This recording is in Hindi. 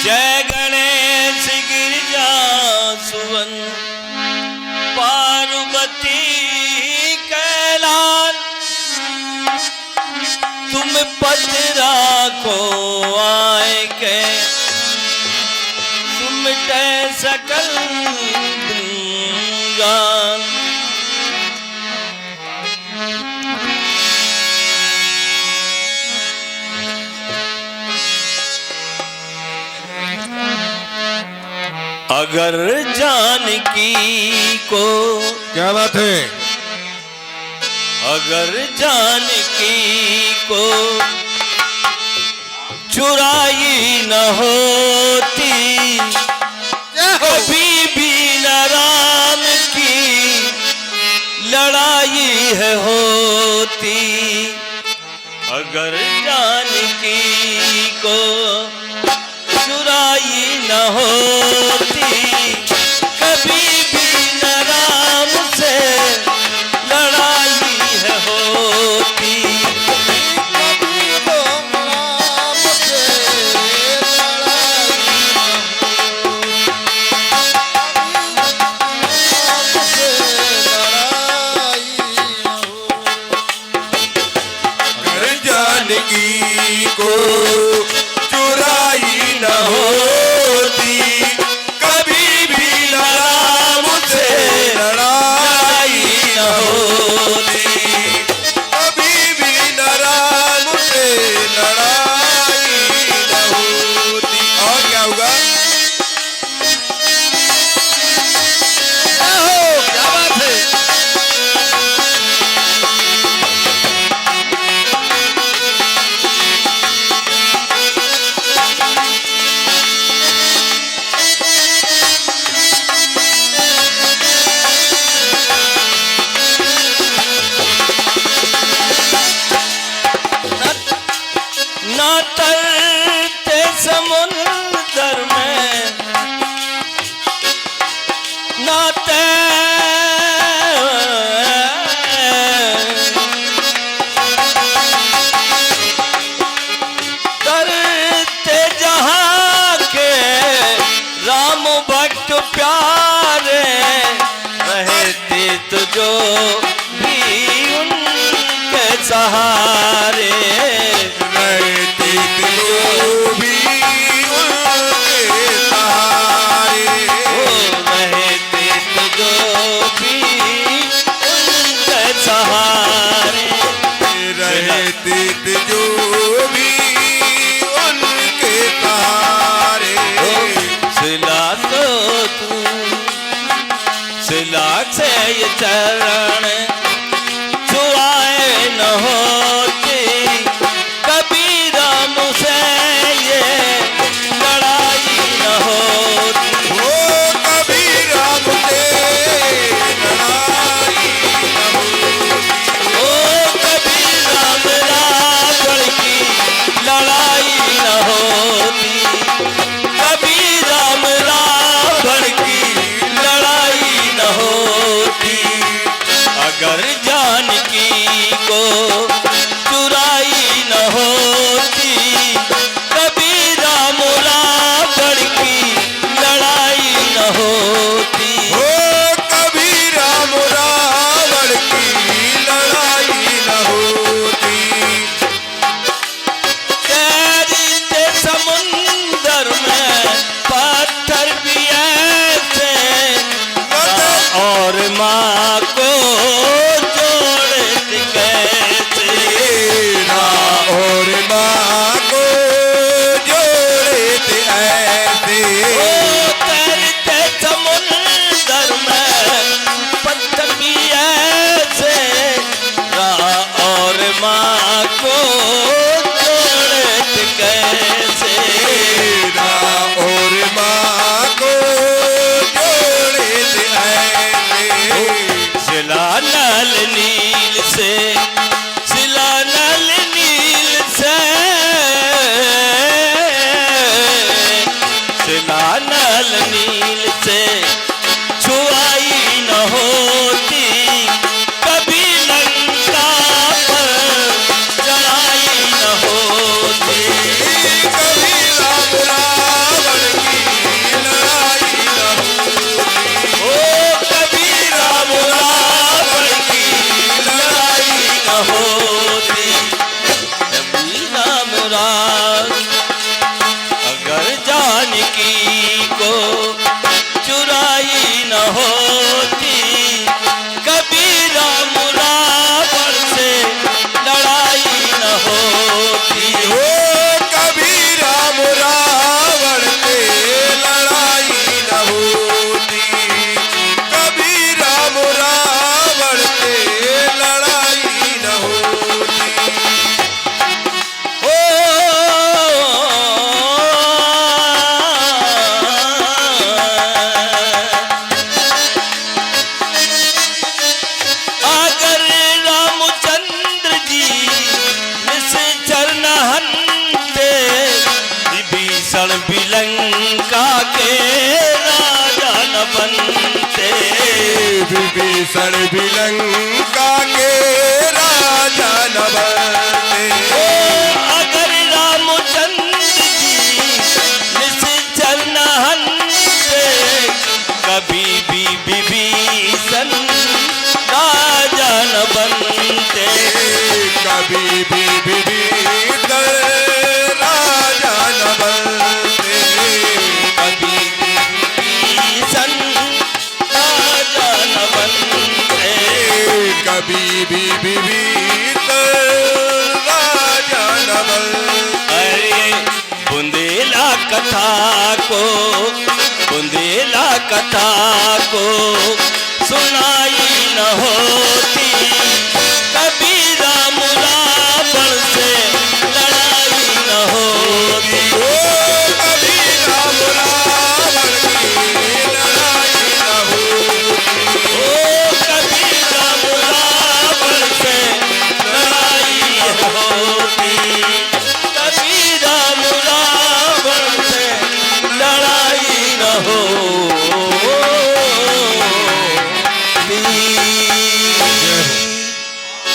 जय गणेश गिरिजा सुवन पार्वती कैलाश तुम पद राखो आए के तुम तय सकल गान अगर जानकी को क्या बात है। अगर जानकी को चुराई न होती कभी भी न राम की लड़ाई है होती। अगर जानकी को चुराई न होती कभी भी न राम से लड़ाई है होती। अगर जानकी को चुराई न होती कभी भी न राम से लड़ाई न होती। कभी भी न राम से लड़ाई न होती। और क्या होगा। क्या बात है। ना तरते समुंदर में ना तरते जहां के राम भक्त प्यारे रहते तो जो भी उनके सहारे रहते जो भी उनके सहारे। रहते तो जो भी उनके सहारे। रहते जो भी उनके सहारे। सिला तो तू सिला से ये चरण छुआए न होती कभी राम से ये लड़ाई न होती। वो कभी राम से लड़ाई न होती। ओ कभी राम रावण की लड़ाई न होती कभी राम रावण की लड़ाई न होती। विभीषण बिलंका के राजा न बनते। विभीषण बिलंका के राजा न बनते। अगर रामचंद्र जी निश्चर न हंसते, कभी भी विभीषण राजा न बनते। कभी भी विभीषण राजा न बनते। कभी भी विभीषण राजा न बनते। कभी भी विभीषण राजा न बनते। अरे बुंदेला कथा को, बुंदेला कथा को सुनाई न होती,